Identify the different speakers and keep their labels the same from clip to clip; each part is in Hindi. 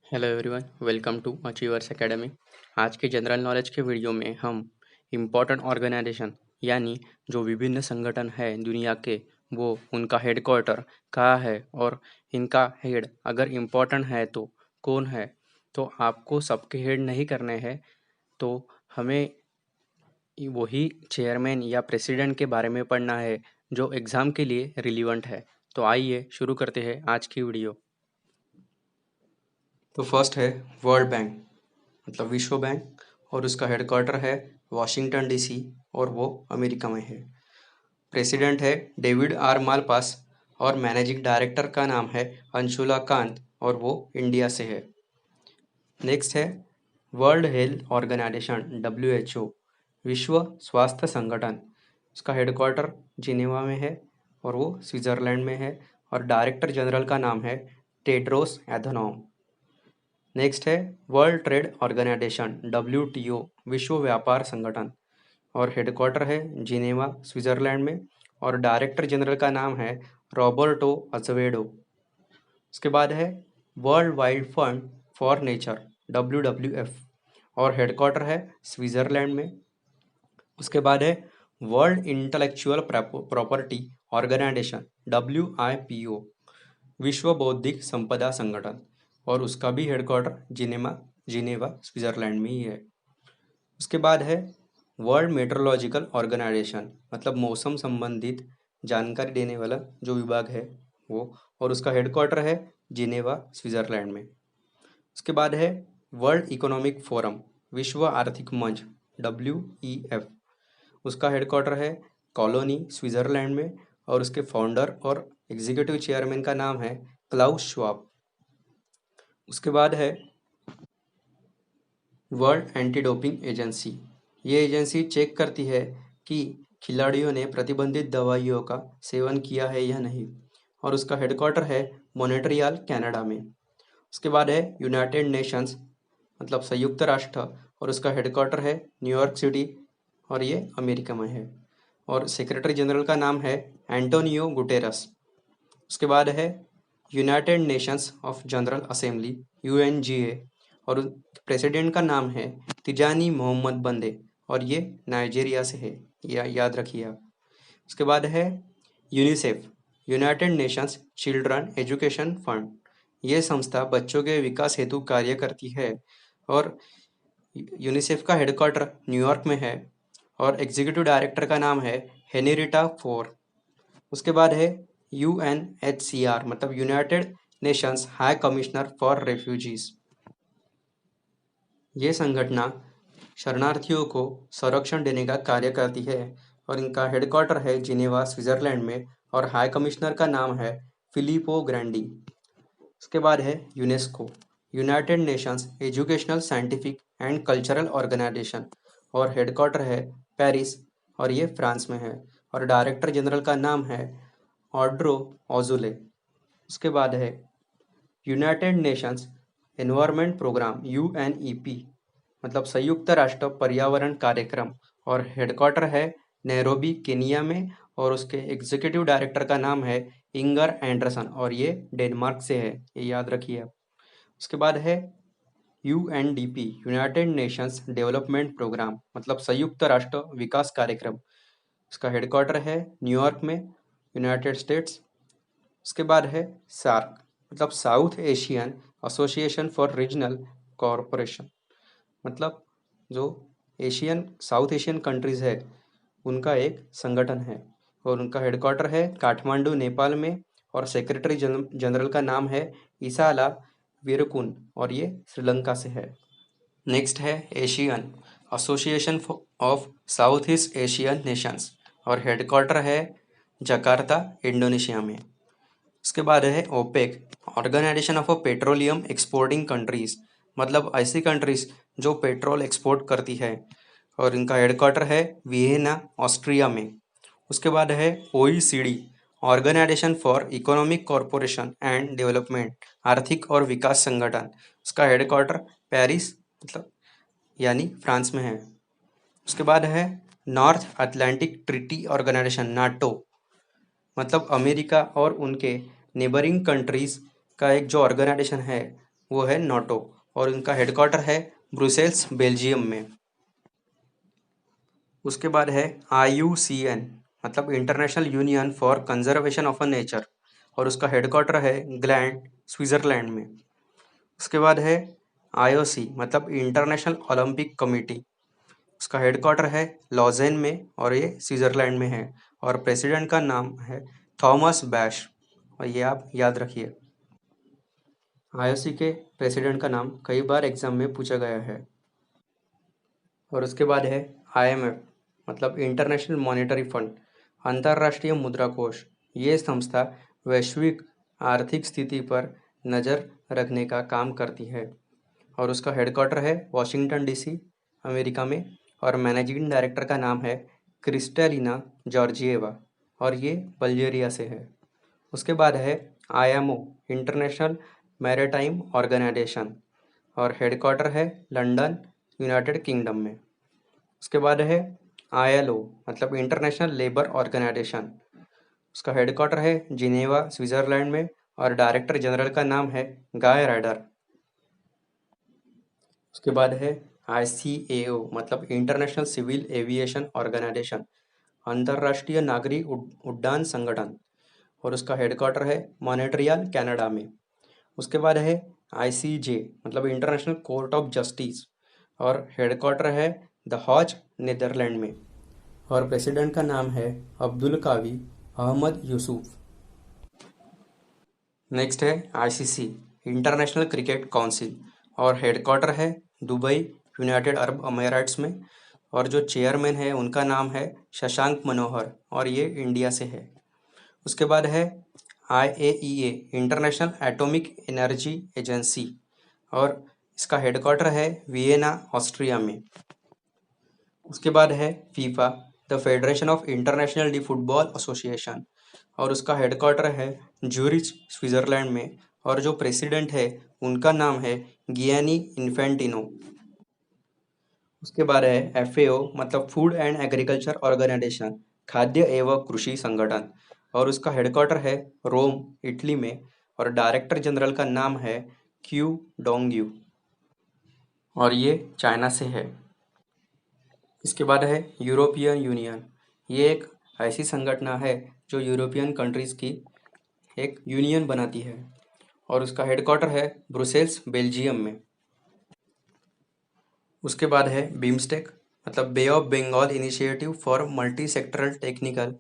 Speaker 1: Hello everyone, welcome to Achievers Academy. आज के जनरल नॉलेज के वीडियो में हम इम्पोर्टेंट ऑर्गेनाइजेशन यानी जो विभिन्न संगठन है दुनिया के, वो उनका हेडक्वार्टर कहाँ है और इनका हेड अगर इम्पोर्टेंट है तो कौन है। तो आपको सबके हेड नहीं करने हैं, तो हमें वही चेयरमैन या प्रेसिडेंट के बारे में पढ़ना है जो एग्ज़ाम के लिए रिलीवेंट है। तो आइए शुरू करते हैं आज की वीडियो। तो फर्स्ट है वर्ल्ड बैंक, मतलब विश्व बैंक, और उसका हेडक्वार्टर है वाशिंगटन डीसी और वो अमेरिका में है। प्रेसिडेंट है डेविड आर मालपास और मैनेजिंग डायरेक्टर का नाम है अंशुला कांत और वो इंडिया से है। नेक्स्ट है वर्ल्ड हेल्थ ऑर्गेनाइजेशन WHO, विश्व स्वास्थ्य संगठन। उसका हेडक्वार्टर जिनेवा में है और वो स्विट्ज़रलैंड में है और डायरेक्टर जनरल का नाम है टेड्रोस एधनॉम। नेक्स्ट है वर्ल्ड ट्रेड ऑर्गेनाइजेशन WTO, विश्व व्यापार संगठन, और हेडक्वार्टर है जिनेवा स्विट्जरलैंड में और डायरेक्टर जनरल का नाम है रॉबर्टो अज़वेडो। उसके बाद है world wide fund for nature WWF और हेडक्वार्टर है स्विट्जरलैंड में। उसके बाद है world intellectual property organisation WIPO, विश्व बौद्धिक संपदा संगठन, और उसका भी हेडक्वार्टर जिनेवा स्विट्जरलैंड में ही है। उसके बाद है वर्ल्ड मेट्रोलॉजिकल ऑर्गेनाइजेशन, मतलब मौसम संबंधित जानकारी देने वाला जो विभाग है वो, और उसका हेडक्वार्टर है जिनेवा स्विट्जरलैंड में। उसके बाद है वर्ल्ड इकोनॉमिक फोरम, विश्व आर्थिक मंच WEF, उसका हेडक्वार्टर है कॉलोनी स्विट्जरलैंड में और उसके फाउंडर और एग्जीक्यूटिव चेयरमैन का नाम है क्लाउस श्वाब। उसके बाद है वर्ल्ड एंटी डोपिंग एजेंसी। ये एजेंसी चेक करती है कि खिलाड़ियों ने प्रतिबंधित दवाइयों का सेवन किया है या नहीं, और उसका हेडक्वार्टर है मॉन्ट्रियल कनाडा में। उसके बाद है यूनाइटेड नेशंस, मतलब संयुक्त राष्ट्र, और उसका हेडक्वार्टर है न्यूयॉर्क सिटी और ये अमेरिका में है, और सेक्रेटरी जनरल का नाम है एंटोनियो गुटेरस। उसके बाद है united Nations of general assembly UNGA, और प्रेसिडेंट का नाम है तिजानी मोहम्मद बंदे और ये नाइजीरिया से है, याद रखिए आप। उसके बाद है UNICEF, United Nations children education fund. ये संस्था बच्चों के विकास हेतु कार्य करती है और यूनिसेफ का हेडक्वार्टर न्यूयॉर्क में है और एग्जीक्यूटिव डायरेक्टर का नाम है हेनरिटा फोर। उसके बाद है UNHCR, मतलब United Nations high commissioner for refugees. ये संगठन शरणार्थियों को संरक्षण देने का कार्य करती है और इनका हेडक्वार्टर है जिनेवा स्विट्जरलैंड में और हाई कमिश्नर का नाम है फिलिपो ग्रैंडी। उसके बाद है UNESCO, united nations educational scientific and cultural organisation, और हेडक्वार्टर है पेरिस और ये फ्रांस में है, और डायरेक्टर जनरल का नाम है ऑड्रो ओजुले। उसके बाद है united nations environment programme UNEP, मतलब संयुक्त राष्ट्र पर्यावरण कार्यक्रम, और हेडक्वार्टर है नैरोबी केनिया में और उसके एग्जीक्यूटिव डायरेक्टर का नाम है इंगर एंडरसन और ये डेनमार्क से है, ये याद रखिए आप। उसके बाद है UNDP, united nations development programme, मतलब संयुक्त राष्ट्र विकास कार्यक्रम। उसका हेडक्वार्टर है न्यूयॉर्क में, यूनाइटेड स्टेट्स। उसके बाद है सार्क, मतलब south Asian association for regional corporation, मतलब जो साउथ एशियन कंट्रीज़ है उनका एक संगठन है और उनका हेडक्वार्टर है काठमांडू नेपाल में और सेक्रेटरी जनरल का नाम है ईसाला वीरकुन और ये श्रीलंका से है। नेक्स्ट है Asian association of South East Asian nations और हेडक्वार्टर है जकार्ता इंडोनेशिया में। उसके बाद है OPEC, organisation of petroleum exporting countries, मतलब ऐसी कंट्रीज जो पेट्रोल एक्सपोर्ट करती है और इनका हेडक्वार्टर है वियना ऑस्ट्रिया में। उसके बाद है OECD, organisation for economic corporation and development, आर्थिक और विकास संगठन। उसका हेडक्वार्टर पेरिस, मतलब यानी फ्रांस में है। उसके बाद है North Atlantic treaty organisation NATO, मतलब अमेरिका और उनके नेबरिंग कंट्रीज़ का एक जो ऑर्गेनाइजेशन है वो है नाटो और उनका हेडक्वार्टर है ब्रुसेल्स, बेल्जियम में। उसके बाद है IUCN, मतलब international union for conservation of a nature, और उसका हेडक्वार्टर है ग्लैंड, स्विट्ज़रलैंड में। उसके बाद है IOC, मतलब इंटरनेशनल ओलंपिक कमेटी, उसका हेडक्वार्टर है लॉजेन में और ये स्विट्ज़रलैंड में है। और प्रेसिडेंट का नाम है थॉमस बैश, और ये आप याद रखिए। IOC के प्रेसिडेंट का नाम कई बार एग्जाम में पूछा गया है। और उसके बाद है IMF, मतलब इंटरनेशनल मॉनेटरी फंड, अंतर्राष्ट्रीय मुद्रा कोष। ये संस्था वैश्विक आर्थिक स्थिति पर नज़र रखने का काम करती है और उसका हेडक्वार्टर है वॉशिंगटन DC, अमेरिका में। और मैनेजिंग डायरेक्टर का नाम है क्रिस्टलिना जॉर्जिएवा और ये बल्गेरिया से है। उसके बाद है IMO, इंटरनेशनल मैरीटाइम ऑर्गेनाइजेशन, और हेडक्वार्टर है लंदन, यूनाइटेड किंगडम में। उसके बाद है ILO, मतलब इंटरनेशनल लेबर ऑर्गेनाइजेशन, उसका हेडक्वार्टर है जिनेवा, स्विट्ज़रलैंड में। और डायरेक्टर जनरल का नाम है गाय राइडर। उसके बाद है ICAO, मतलब इंटरनेशनल सिविल एविएशन ऑर्गेनाइजेशन, अंतर्राष्ट्रीय नागरिक उड्डान संगठन, और उसका हेडक्वार्टर है मॉन्ट्रियल, कनाडा में। उसके बाद है ICJ, मतलब इंटरनेशनल कोर्ट ऑफ जस्टिस, और हेडक्वार्टर है द हॉज, नीदरलैंड में। और प्रेसिडेंट का नाम है अब्दुल कावी अहमद यूसुफ। नेक्स्ट है ICC, इंटरनेशनल क्रिकेट काउंसिल, और हेडक्वार्टर है दुबई, यूनाइटेड अरब अमीराट्स में। और जो चेयरमैन है उनका नाम है शशांक मनोहर और ये इंडिया से है। उसके बाद है IAEA, international atomic energy agency, और इसका हेडक्वार्टर है वियना, ऑस्ट्रिया में। उसके बाद है FIFA, the federation of international D football association, और उसका हेडक्वार्टर है ज्यूरिच, स्विट्ज़रलैंड में। और जो प्रेसिडेंट है उनका नाम है गियानी इन्फेंटिनो। उसके बाद है FAO, मतलब फूड एंड एग्रीकल्चर ऑर्गेनाइजेशन, खाद्य एवं कृषि संगठन, और उसका हेडक्वार्टर है रोम, इटली में। और डायरेक्टर जनरल का नाम है क्यू डोंगयू और ये चाइना से है। इसके बाद है यूरोपियन यूनियन। ये एक ऐसी संगठन है जो यूरोपियन कंट्रीज़ की एक यूनियन बनाती है और उसका हेडक्वार्टर है ब्रुसेल्स, बेल्जियम में। उसके बाद है बीमस्टेक, मतलब Bay of Bengal initiative for multi sectoral technical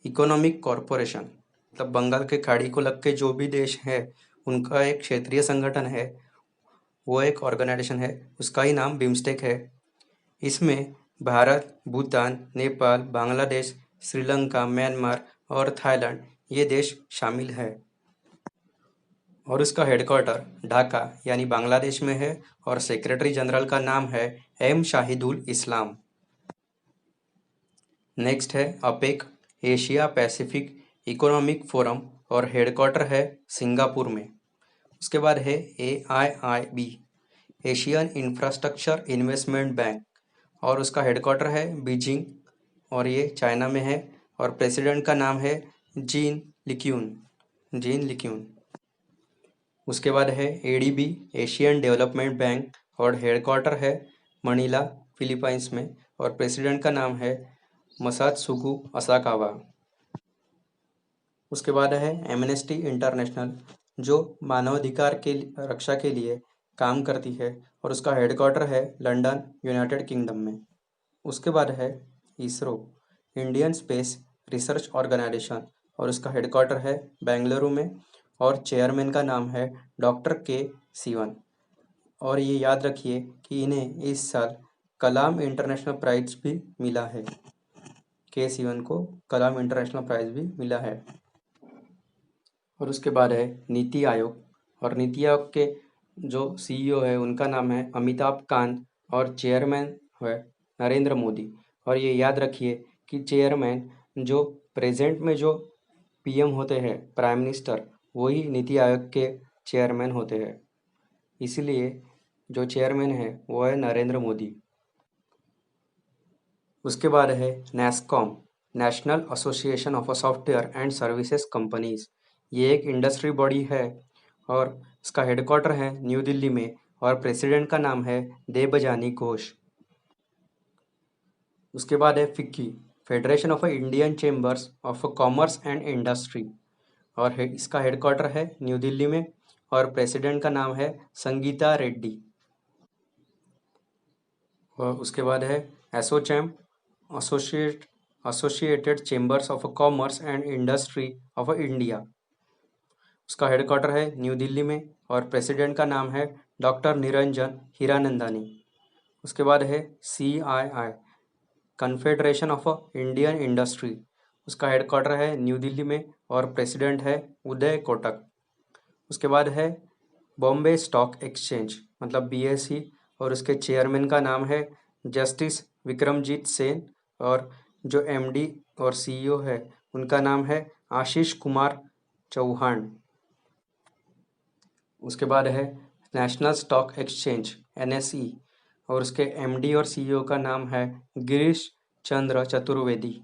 Speaker 1: economic corporation, मतलब बंगाल के खाड़ी को लग के जो भी देश है उनका एक क्षेत्रीय संगठन है, वो एक ऑर्गेनाइजेशन है, उसका ही नाम बीमस्टेक है। इसमें भारत, भूटान, नेपाल, बांग्लादेश, श्रीलंका, म्यांमार और थाईलैंड ये देश शामिल है। और इसका हेडक्वार्टर ढाका यानी बांग्लादेश में है और सेक्रेटरी जनरल का नाम है M शाहिदुल इस्लाम। नेक्स्ट है APEC, Asia Pacific economic forum, और हेडक्वार्टर है सिंगापुर में। उसके बाद है AIIB, Asian infrastructure investment bank, और उसका हेडक्वार्टर है बीजिंग और ये चाइना में है। और प्रेसिडेंट का नाम है जीन लिक्यून। उसके बाद है ADB, एशियन डेवलपमेंट बैंक, और हेडक्वार्टर है मनीला, फिलीपाइंस में। और प्रेसिडेंट का नाम है मसात्सुगु असाकावा। उसके बाद है एमनेस्टी इंटरनेशनल, जो मानवाधिकार के रक्षा के लिए काम करती है और उसका हेडक्वार्टर है लंदन, यूनाइटेड किंगडम में। उसके बाद है ISRO, Indian space research organisation, और उसका हेडक्वार्टर है बेंगलुरु में। और चेयरमैन का नाम है डॉक्टर K. सिवन। और ये याद रखिए कि इन्हें इस साल कलाम इंटरनेशनल प्राइज भी मिला है। K. सिवन को कलाम इंटरनेशनल प्राइज भी मिला है। और उसके बाद है नीति आयोग, और नीति आयोग के जो CEO है उनका नाम है अमिताभ कांत और चेयरमैन है नरेंद्र मोदी। और ये याद रखिए कि चेयरमैन जो प्रेजेंट में जो PM होते हैं, प्राइम मिनिस्टर, वही नीति आयोग के चेयरमैन होते हैं। इसीलिए जो चेयरमैन है वो है नरेंद्र मोदी। उसके बाद है NASSCOM, national association of software and services companies. ये एक इंडस्ट्री बॉडी है और इसका हेडक्वार्टर है न्यू दिल्ली में और प्रेसिडेंट का नाम है देबयानी घोष। उसके बाद है FICCI, federation of Indian chambers of commerce and industry और इसका हेडक्वार्टर है न्यू दिल्ली में और प्रेसिडेंट का नाम है संगीता रेड्डी। और उसके बाद है ASSOCHAM, associated chambers of commerce and industry of India. उसका हेडक्वार्टर है न्यू दिल्ली में और प्रेसिडेंट का नाम है डॉक्टर निरंजन हीरानंदानी। उसके बाद है CII, confederation of Indian industry. उसका हेडक्वार्टर है न्यू दिल्ली में और प्रेसिडेंट है उदय कोटक। उसके बाद है बॉम्बे स्टॉक एक्सचेंज मतलब BSE और उसके चेयरमैन का नाम है जस्टिस विक्रमजीत सेन और जो MD और CEO है उनका नाम है आशीष कुमार चौहान। उसके बाद है नेशनल स्टॉक एक्सचेंज NSE और उसके MD और CEO का नाम है गिरीश चंद्र चतुर्वेदी।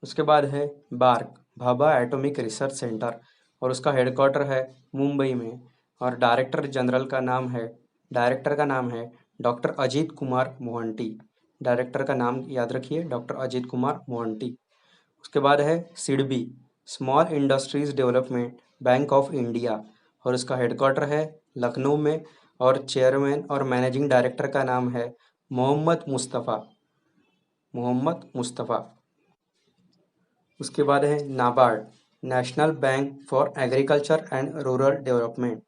Speaker 1: उसके बाद है BARC, Bhabha atomic research centre और उसका हेडक्वार्टर है मुंबई में और डायरेक्टर का नाम है डॉक्टर अजीत कुमार मोहंटी। डायरेक्टर का नाम याद रखिए, डॉक्टर अजीत कुमार मोहंटी। उसके बाद है SIDBI, small industries development bank of India और उसका हेडक्वार्टर है लखनऊ में और चेयरमैन और मैनेजिंग डायरेक्टर का नाम है मोहम्मद मुस्तफ़ा। उसके बाद है NABARD, national bank for agriculture and rural development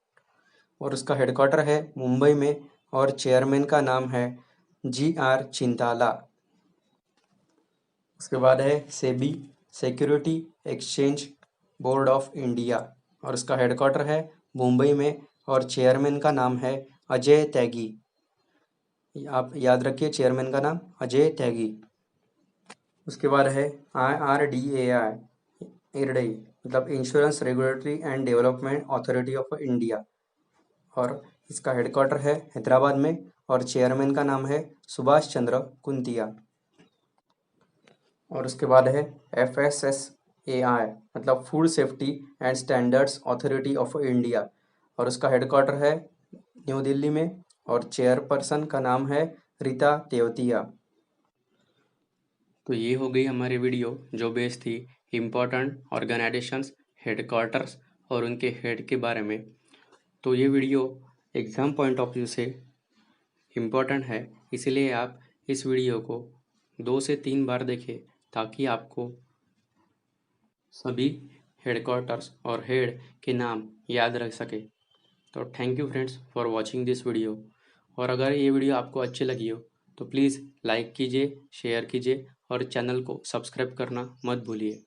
Speaker 1: और उसका हेडक्वार्टर है मुंबई में और चेयरमैन का नाम है GR चिंताला। उसके बाद है SEBI, security exchange board of India और उसका हेडक्वार्टर है मुंबई में और चेयरमैन का नाम है अजय त्यागी। आप याद रखिए चेयरमैन का नाम अजय त्यागी। उसके बाद है IRDAI, IRDAI मतलब insurance regulatory and development authority of India और इसका हेडक्वार्टर है हैदराबाद में और चेयरमैन का नाम है सुभाष चंद्र कुंतिया। और उसके बाद है FSSAI मतलब food safety and standards authority of India और उसका हेडक्वार्टर है न्यू दिल्ली में और चेयरपर्सन का नाम है रीता तेवतिया। तो ये हो गई हमारी वीडियो जो बेस्ड थी इम्पोर्टेंट ऑर्गेनाइजेशंस हेडक्वार्टर्स और उनके हेड के बारे में। तो ये video exam point of view से इम्पोर्टेंट है, इसीलिए आप इस वीडियो को 2 से 3 बार देखें ताकि आपको सभी हेडक्वार्टर्स और हेड के नाम याद रख सके। तो thank you friends for watching this video. और अगर ये वीडियो आपको अच्छी लगी हो तो प्लीज़ लाइक कीजिए, शेयर कीजिए और चैनल को सब्सक्राइब करना मत भूलिए।